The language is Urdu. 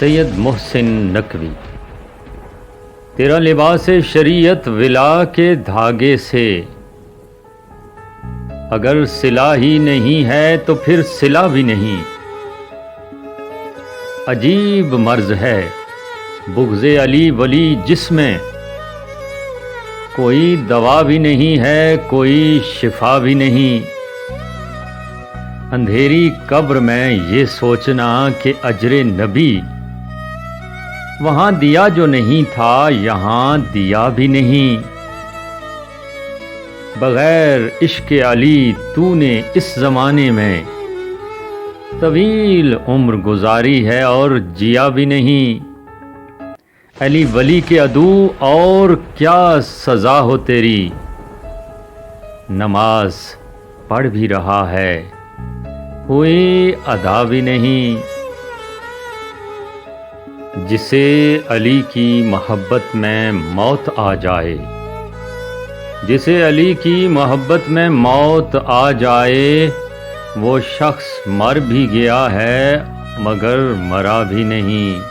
سید محسن نقوی۔ تیرا لباس شریعت ولا کے دھاگے سے، اگر صلہ ہی نہیں ہے تو پھر صلہ بھی نہیں۔ عجیب مرض ہے بغض علی ولی جس میں، کوئی دوا بھی نہیں ہے کوئی شفا بھی نہیں۔ اندھیری قبر میں یہ سوچنا کہ اجر نبی، وہاں دیا جو نہیں تھا یہاں دیا بھی نہیں۔ بغیر عشق علی تو نے اس زمانے میں طویل عمر گزاری ہے اور جیا بھی نہیں۔ علی ولی کے عدو اور کیا سزا ہو تیری، نماز پڑھ بھی رہا ہے کوئی ادا بھی نہیں۔ جسے علی کی محبت میں موت آ جائے، جسے علی کی محبت میں موت آ جائے، وہ شخص مر بھی گیا ہے مگر مرا بھی نہیں۔